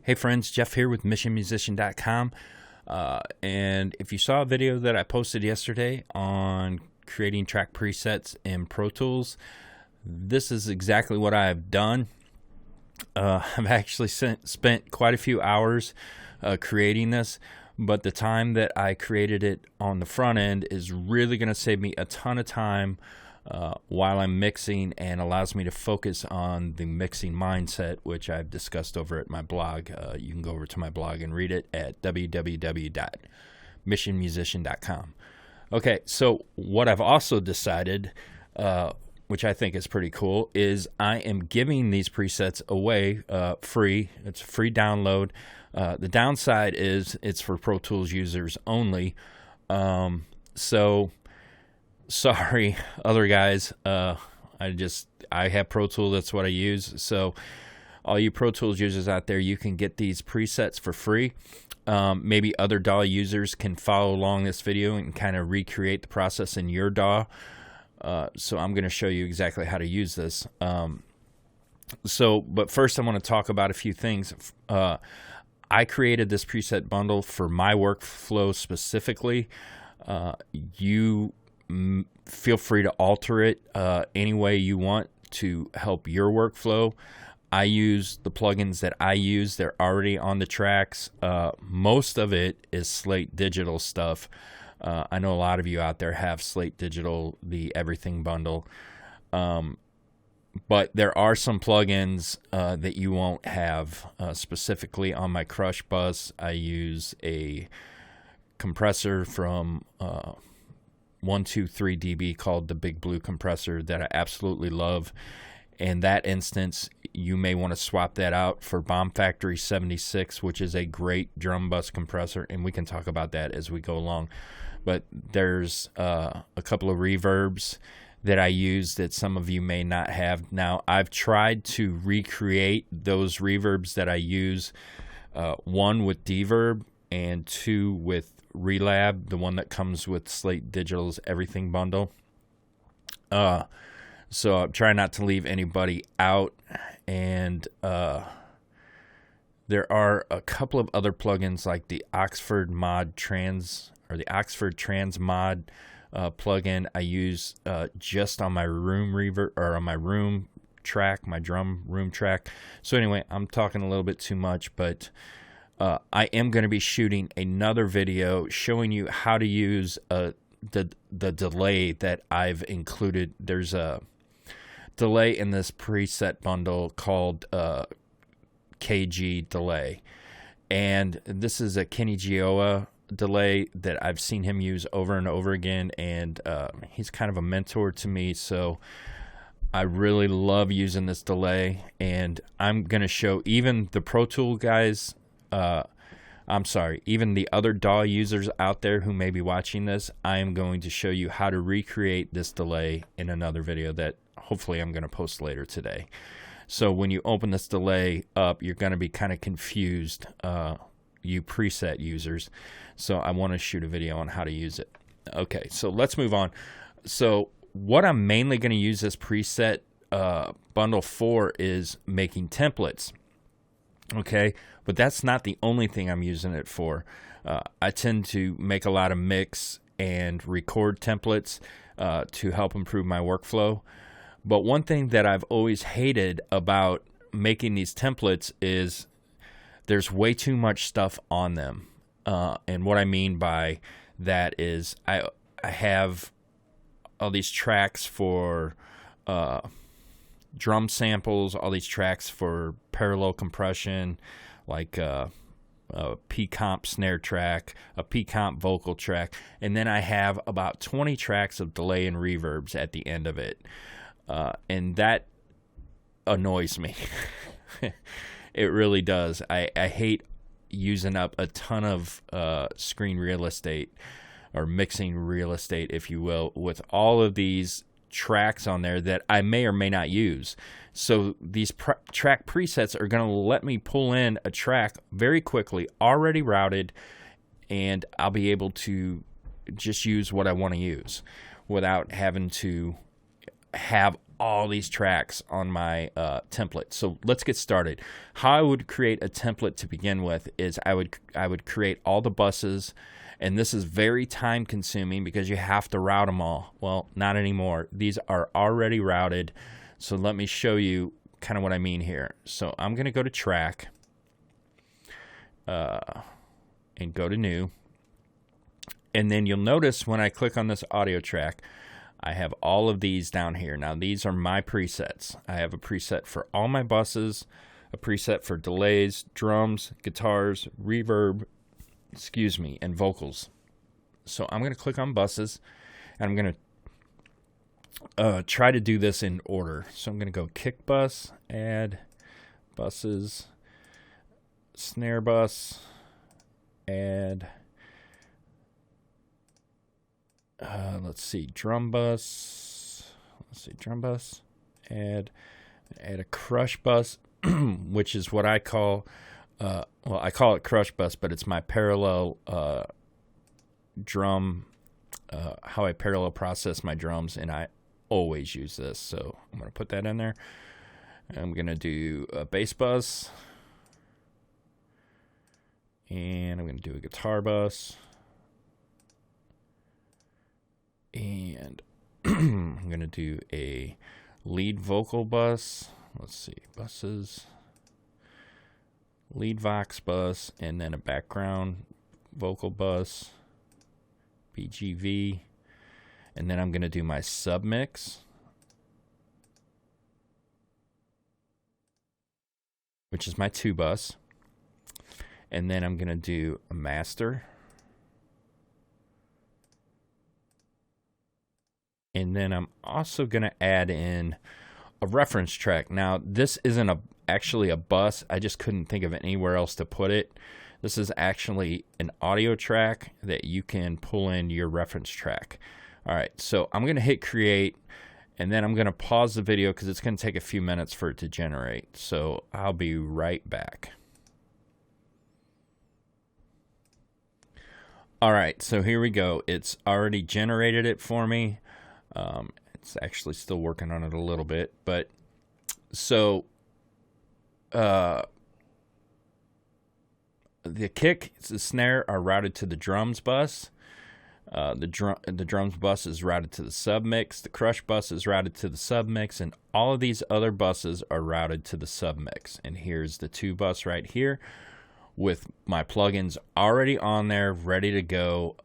Hey friends, Jeff here with MissionMusician.com. And if you saw a video that I posted yesterday on creating track presets in Pro Tools, this is exactly what I've done. I've actually spent quite a few hours creating this, but the time that I created it on the front end is really going to save me a ton of time while I'm mixing, and allows me to focus on the mixing mindset, which I've discussed over at my blog. You can go over to my blog and read it at www.missionmusician.com. Okay, so what I've also decided, which I think is pretty cool, is I am giving these presets away free. It's a free download. The downside is it's for Pro Tools users only. So sorry, other guys. I have Pro Tools. That's what I use. So all you Pro Tools users out there, you can get these presets for free. Maybe other DAW users can follow along this video and kind of recreate the process in your DAW. So I'm going to show you exactly how to use this. But first I want to talk about a few things. I created this preset bundle for my workflow specifically. You feel free to alter it any way you want to help your workflow. I use the plugins that I use. They're already on the tracks. Most of it is Slate Digital stuff. I know a lot of you out there have Slate Digital, the Everything bundle. But there are some plugins that you won't have. Specifically on my Crush bus, I use a compressor from 123dB called the Big Blue compressor that I absolutely love. In that instance, you may want to swap that out for Bomb Factory 76, which is a great drum bus compressor, and we can talk about that as we go along. But there's a couple of reverbs that I use that some of you may not have. Now, I've tried to recreate those reverbs that I use, one with Deverb and two with Relab, the one that comes with Slate Digital's Everything bundle. So I'm trying not to leave anybody out, and there are a couple of other plugins like the Oxford Mod Trans, or the Oxford Transmod plugin I use just on my room reverb, or on my room track, my drum room track. So anyway, I'm talking a little bit too much, but I am going to be shooting another video showing you how to use the delay that I've included. There's a delay in this preset bundle called KG delay, and this is a Kenny Gioia delay that I've seen him use over and over again, and he's kind of a mentor to me, so I really love using this delay. And I'm going to show even the Pro Tool guys, even the other DAW users out there who may be watching this, I am going to show you how to recreate this delay in another video that hopefully I'm going to post later today. So when you open this delay up, you're going to be kind of confused, you preset users. So I want to shoot a video on how to use it. Okay, so let's move on. So what I'm mainly going to use this preset bundle for is making templates. Okay, but that's not the only thing I'm using it for. I tend to make a lot of mix and record templates to help improve my workflow. But one thing that I've always hated about making these templates is there's way too much stuff on them. And what I mean by that is I have all these tracks for drum samples, all these tracks for parallel compression, like a P-comp snare track, a P-comp vocal track, and then I have about 20 tracks of delay and reverbs at the end of it. And that annoys me. It really does. I hate using up a ton of screen real estate, or mixing real estate, if you will, with all of these tracks on there that I may or may not use. So these track presets are going to let me pull in a track very quickly, already routed, and I'll be able to just use what I want to use without having to have all these tracks on my template. So let's get started. How I would create a template to begin with is I would create all the buses, and this is very time consuming because you have to route them all. Well, not anymore. These are already routed. So let me show you kind of what I mean here. So I'm going to go to track and go to new. And then you'll notice when I click on this audio track, I have all of these down here. Now, these are my presets. I have a preset for all my buses, a preset for delays, drums, guitars, reverb, and vocals. So I'm going to click on buses, and I'm going to try to do this in order. So I'm going to go kick bus, add buses, snare bus, add drum bus. Add a crush bus, which is what I call, I call it crush bus, but it's my parallel drum, how I parallel process my drums, and I always use this. So I'm going to put that in there. I'm going to do a bass bus, and I'm going to do a guitar bus. And I'm going to do a lead vocal bus. Let's see, buses, lead vox bus, and then a background vocal bus, BGV. And then I'm going to do my submix, which is my 2 bus. And then I'm going to do a master. And then I'm also going to add in a reference track. Now, this isn't actually a bus. I just couldn't think of anywhere else to put it. This is actually an audio track that you can pull in your reference track. All right, so I'm going to hit create, and then I'm going to pause the video because it's going to take a few minutes for it to generate. So I'll be right back. All right, so here we go. It's already generated it for me. It's actually still working on it a little bit, but so the kick, the snare are routed to the drums bus. The drums bus is routed to the submix. The crush bus is routed to the submix, and all of these other buses are routed to the submix. And here's the 2 bus right here with my plugins already on there, ready to go.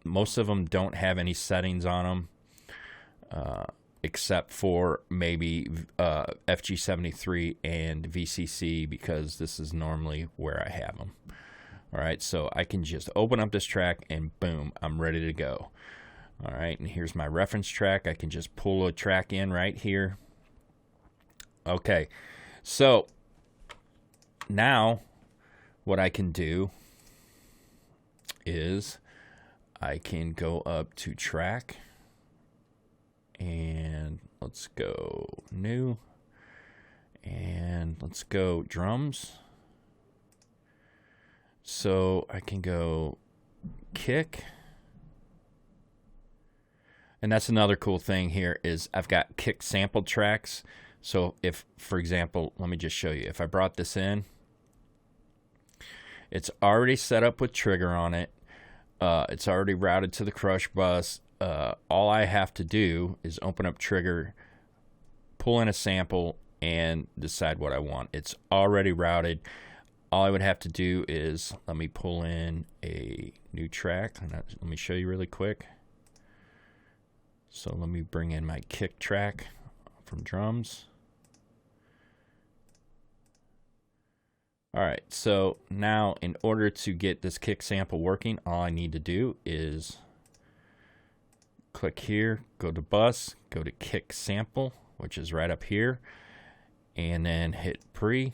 Most of them don't have any settings on them. Except for maybe FG73 and VCC, because this is normally where I have them. All right, so I can just open up this track and boom, I'm ready to go. All right, and here's my reference track. I can just pull a track in right here. Okay, so now what I can do is I can go up to track, and let's go new, and let's go drums. So I can go kick, and that's another cool thing here is I've got kick sample tracks. So if, for example, let me just show you. If I brought this in, it's already set up with trigger on it. It's already routed to the crush bus. All I have to do is open up trigger, pull in a sample, and decide what I want. It's already routed. All I would have to do is, let me pull in a new track. Let me show you really quick. So let me bring in my kick track from drums. All right, so now in order to get this kick sample working, all I need to do is click here, go to bus, go to kick sample, which is right up here, and then hit pre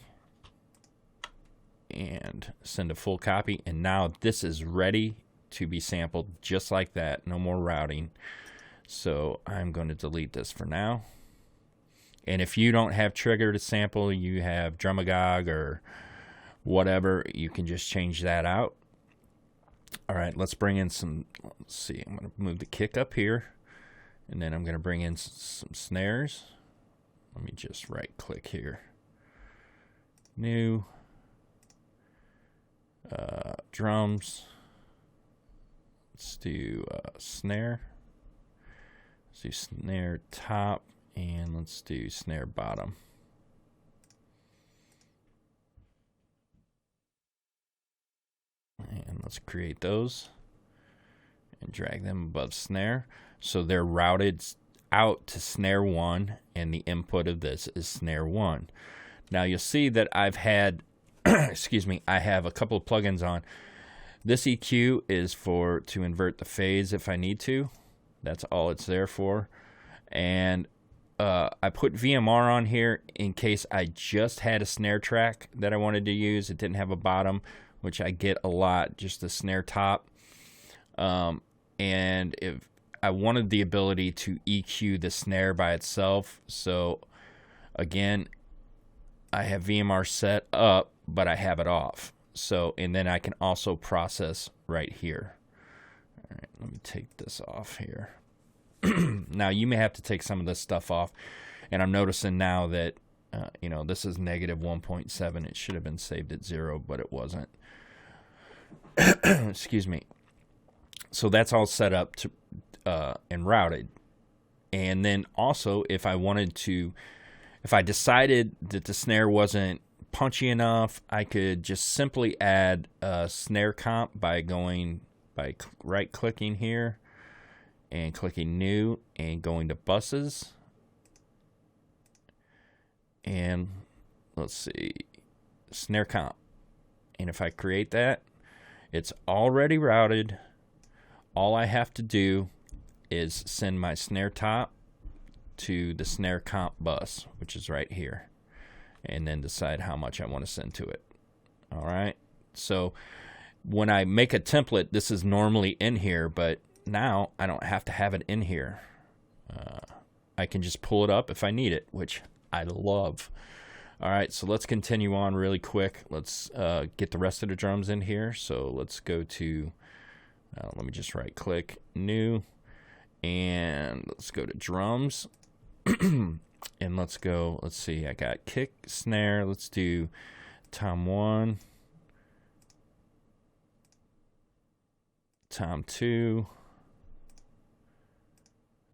and send a full copy. And now this is ready to be sampled just like that. No more routing. So I'm going to delete this for now. And if you don't have trigger to sample, you have Drumagog or whatever, you can just change that out. All right, let's bring in some, let's see, I'm going to move the kick up here, And then I'm going to bring in some snares. Let me just right click here. New. Drums. Let's do snare. Let's do snare top. And let's do snare bottom. And let's create those. And drag them above snare. So they're routed out to snare 1, and the input of this is snare 1. Now you'll see that I've had, excuse me, I have a couple of plugins on. This EQ is to invert the phase if I need to. That's all it's there for. And I put VMR on here in case I just had a snare track that I wanted to use. It didn't have a bottom, which I get a lot, just the snare top. And if I wanted the ability to EQ the snare by itself, so again, I have VMR set up, but I have it off. So, and then I can also process right here. All right, let me take this off here. Now, you may have to take some of this stuff off, and I'm noticing now that, you know, this is negative 1.7. It should have been saved at 0, but it wasn't. Excuse me. So that's all set up to and routed. And then also, if I decided that the snare wasn't punchy enough, I could just simply add a snare comp by right clicking here and clicking new and going to buses. And let's see, snare comp. And if I create that, it's already routed. All I have to do is send my snare top to the snare comp bus, which is right here, and then decide how much I want to send to it. All right. So when I make a template, this is normally in here, but now I don't have to have it in here. I can just pull it up if I need it, which I love. All right, so let's continue on really quick. Let's get the rest of the drums in here. So let's go to, let me just right click, new, and let's go to drums. And let's see, I got kick, snare. Let's do tom 1, tom 2.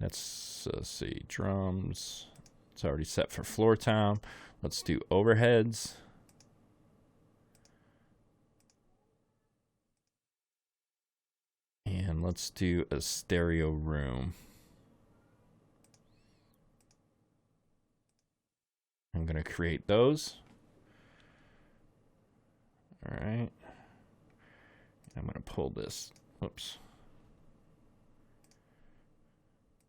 Let's see, drums. It's already set for floor tom. Let's do overheads. And let's do a stereo room. I'm going to create those. All right. I'm going to pull this. Whoops.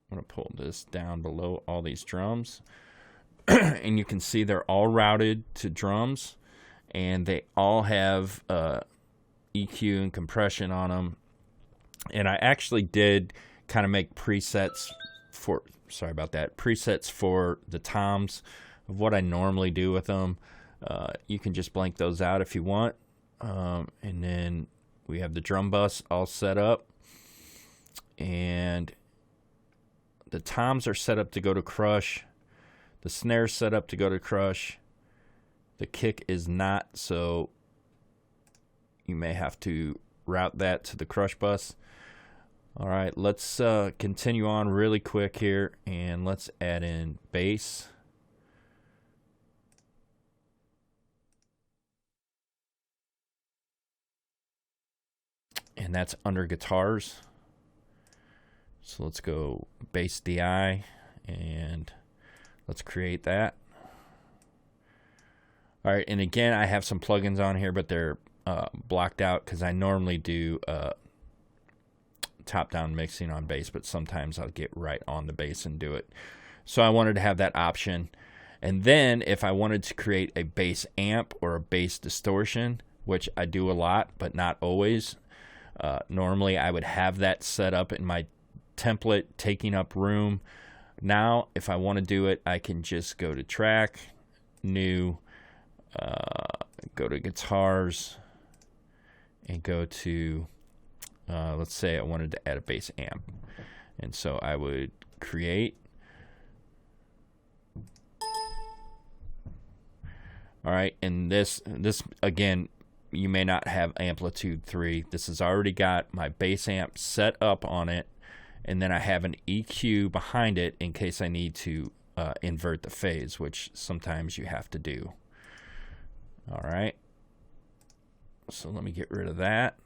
I'm going to pull this down below all these drums. And you can see they're all routed to drums. And they all have EQ and compression on them. And I actually did kind of make presets for, sorry about that, presets for the toms of what I normally do with them. You can just blank those out if you want. And then we have the drum bus all set up. And the toms are set up to go to crush. The snare's set up to go to crush. The kick is not, so you may have to route that to the crush bus. All right, let's continue on really quick here, and let's add in bass. And that's under guitars. So let's go bass DI, and let's create that. All right, and again, I have some plugins on here, but they're blocked out because I normally do top-down mixing on bass, but sometimes I'll get right on the bass and do it. So I wanted to have that option. And then if I wanted to create a bass amp or a bass distortion, which I do a lot, but not always, normally I would have that set up in my template, taking up room. Now, if I want to do it, I can just go to track, new, go to guitars, and go to, let's say I wanted to add a bass amp. And so I would create. All right, and this again, you may not have amplitude 3. This has already got my bass amp set up on it, and then I have an EQ behind it in case I need to invert the phase, which sometimes you have to do. All right, so let me get rid of that.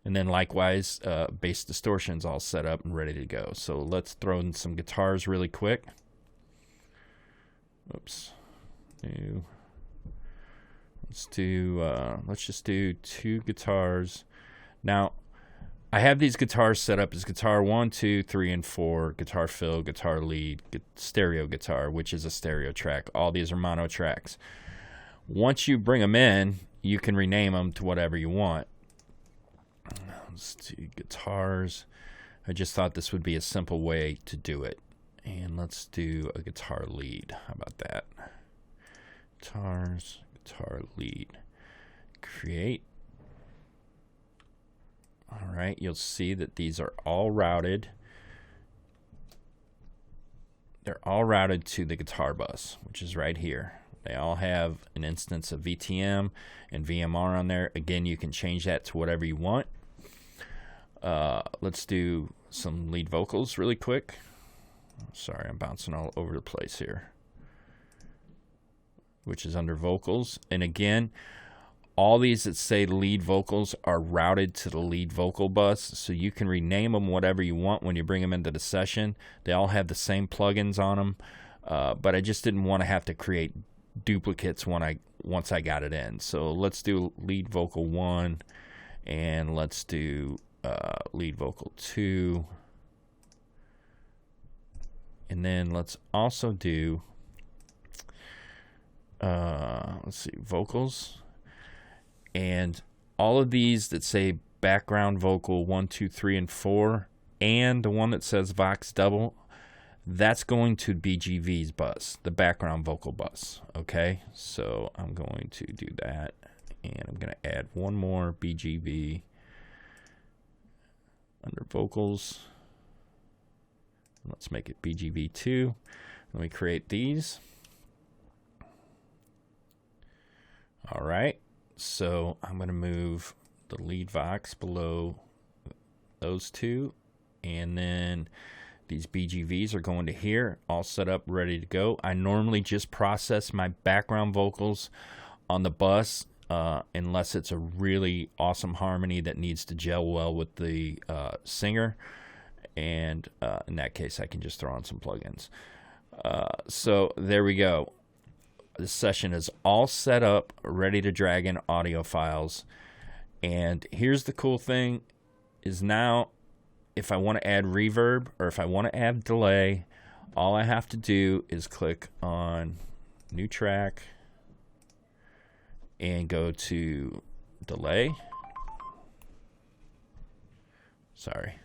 And then likewise, bass distortion's all set up and ready to go. So let's throw in some guitars really quick. Oops. New. Let's just do 2 guitars. Now, I have these guitars set up as guitar 1, 2, 3, and 4, guitar fill, guitar lead, stereo guitar, which is a stereo track. All these are mono tracks. Once you bring them in, you can rename them to whatever you want. Let's do guitars. I just thought this would be a simple way to do it. And let's do a guitar lead. How about that? Guitars, guitar lead. Create. All right, you'll see that these are all routed. They're all routed to the guitar bus, which is right here. They all have an instance of VTM and VMR on there. Again, you can change that to whatever you want. Let's do some lead vocals really quick. Sorry, I'm bouncing all over the place here. Which is under vocals. And again, all these that say lead vocals are routed to the lead vocal bus, so you can rename them whatever you want when you bring them into the session. They all have the same plugins on them, but I just didn't want to have to create duplicates once I got it in. So let's do lead vocal 1, and let's do lead vocal 2. And then let's also do, let's see, vocals. And all of these that say background vocal 1, 2, 3, and 4, and the one that says Vox double, that's going to BGV's bus, the background vocal bus. Okay, so I'm going to do that, and I'm going to add one more BGV under vocals. Let's make it BGV2. Let me create these. All right, so I'm going to move the lead Vox below those two, and then these BGVs are going to here, all set up, ready to go. I normally just process my background vocals on the bus unless it's a really awesome harmony that needs to gel well with the singer. And in that case, I can just throw on some plugins. So there we go. This session is all set up, ready to drag in audio files. And here's the cool thing is now, if I want to add reverb or if I want to add delay, all I have to do is click on new track and go to delay. Sorry.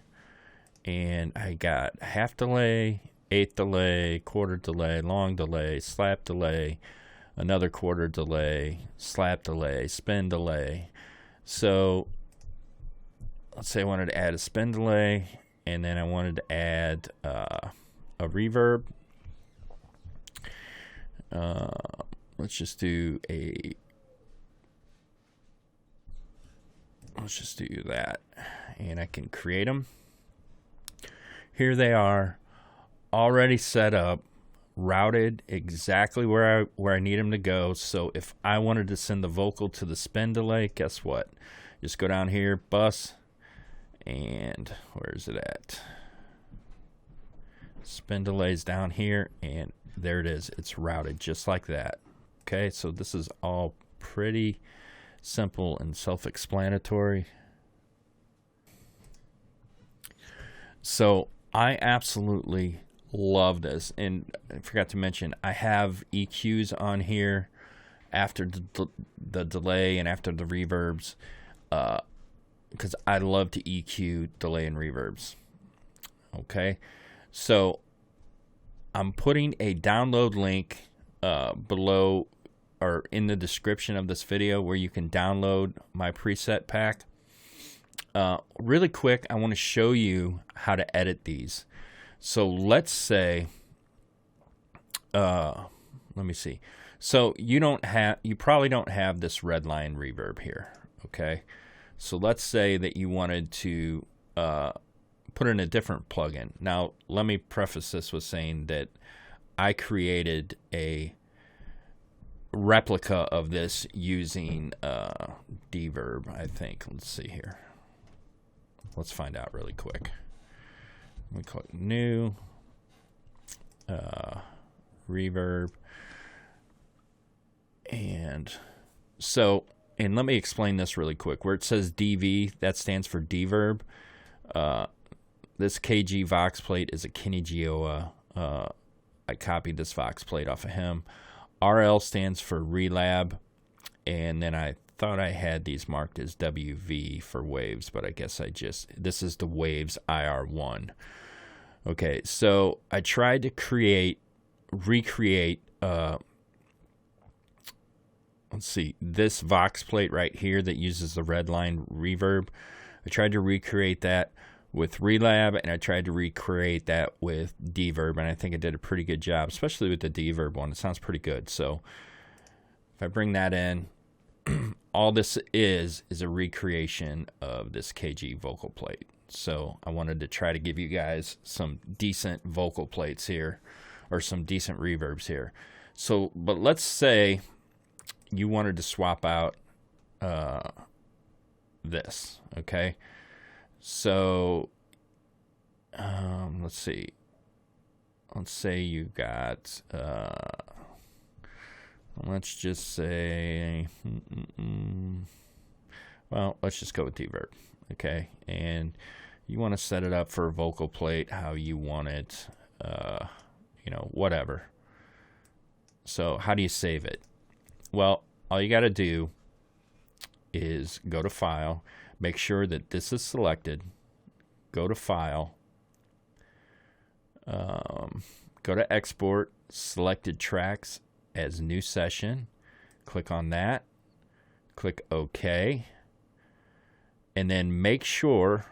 And I got half delay, eighth delay, quarter delay, long delay, slap delay, another quarter delay, slap delay, spin delay. So let's say I wanted to add a spin delay, and then I wanted to add a reverb. Let's just do that, and I can create them. Here they are, already set up, routed exactly where I need them to go. So if I wanted to send the vocal to the spin delay, guess what? Just go down here, bus, and where is it at? Spin delay's down here, and there it is. It's routed just like that. Okay, so this is all pretty simple and self-explanatory. So I absolutely love this, and I forgot to mention I have EQs on here after the delay and after the reverbs, because I love to EQ delay and reverbs. Okay, so I'm putting a download link below or in the description of this video where you can download my preset pack. Really quick, I want to show you how to edit these. So let's say, let me see. So you probably don't have this red line reverb here. Okay. So let's say that you wanted to put in a different plugin. Now, let me preface this with saying that I created a replica of this using Dverb, I think. Let's see here. Let's find out really quick. We click new, reverb, and let me explain this really quick. Where it says DV, that stands for Dverb. This KG Vox plate is a Kenny Gioia. I copied this Vox plate off of him. RL stands for Relab, and then I thought I had these marked as WV for waves, but I guess this is the Waves IR1. Okay, so I tried to recreate, let's see, this Vox plate right here that uses the red line reverb. I tried to recreate that with Relab, and I tried to recreate that with Dverb, and I think I did a pretty good job, especially with the Dverb one. It sounds pretty good. So if I bring that in, all this is a recreation of this KG vocal plate. So I wanted to try to give you guys some decent vocal plates here, or some decent reverbs here. So, but let's say you wanted to swap out this, okay? So, let's see. Let's say you got, let's just say, well, let's just go with Dverb, okay? And you want to set it up for a vocal plate how you want it, whatever. So how do you save it? Well, all you got to do is go to File, make sure that this is selected, go to File, go to Export, Selected Tracks as New Session, click on that, click OK, and then make sure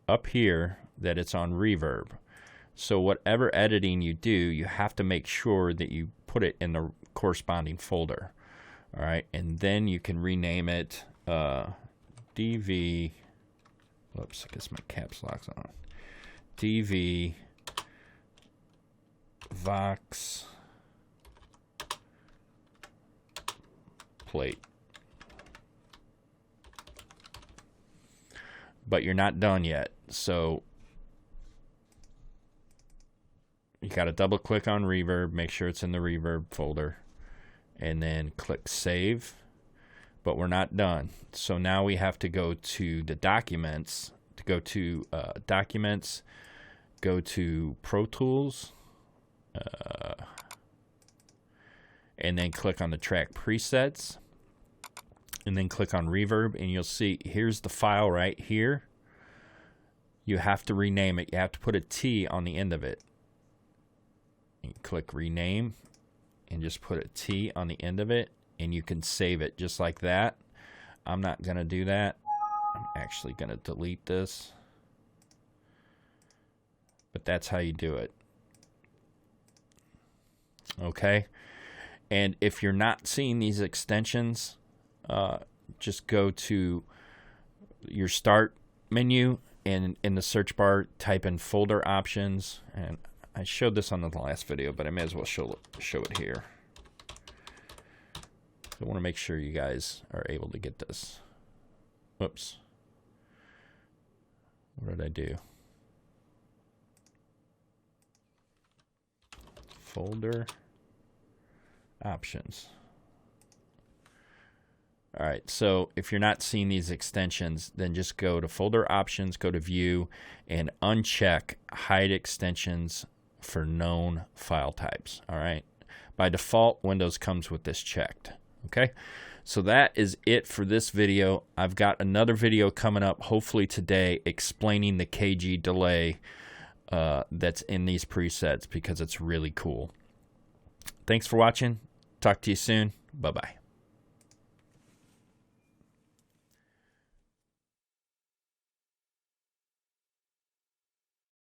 up here that it's on Reverb. So whatever editing you do, you have to make sure that you put it in the corresponding folder. All right, and then you can rename it DV. Whoops, I guess my caps lock's on. DV Vox plate. But you're not done yet, so you got to double click on Reverb, make sure it's in the Reverb folder, and then click Save. But we're not done. So now we have to go to the Documents, Documents, go to Pro Tools, and then click on the track presets, and then click on Reverb, and you'll see here's the file right here. You have to rename it. You have to put a T on the end of it. You click Rename and just put a T on the end of it, and you can save it just like that. I'm not going to do that. I'm actually going to delete this. But that's how you do it. Okay? And if you're not seeing these extensions, just go to your Start menu, and in the search bar, type in Folder Options. And I showed this on the last video, but I may as well show it here. I want to make sure you guys are able to get this. Whoops. What did I do? Folder Options. All right, so if you're not seeing these extensions, then just go to Folder Options, go to View, and uncheck Hide Extensions for known file types. All right. By default, Windows comes with this checked. Okay. So that is it for this video. I've got another video coming up, hopefully today, explaining the KG delay that's in these presets, because it's really cool. Thanks for watching. Talk to you soon. Bye-bye.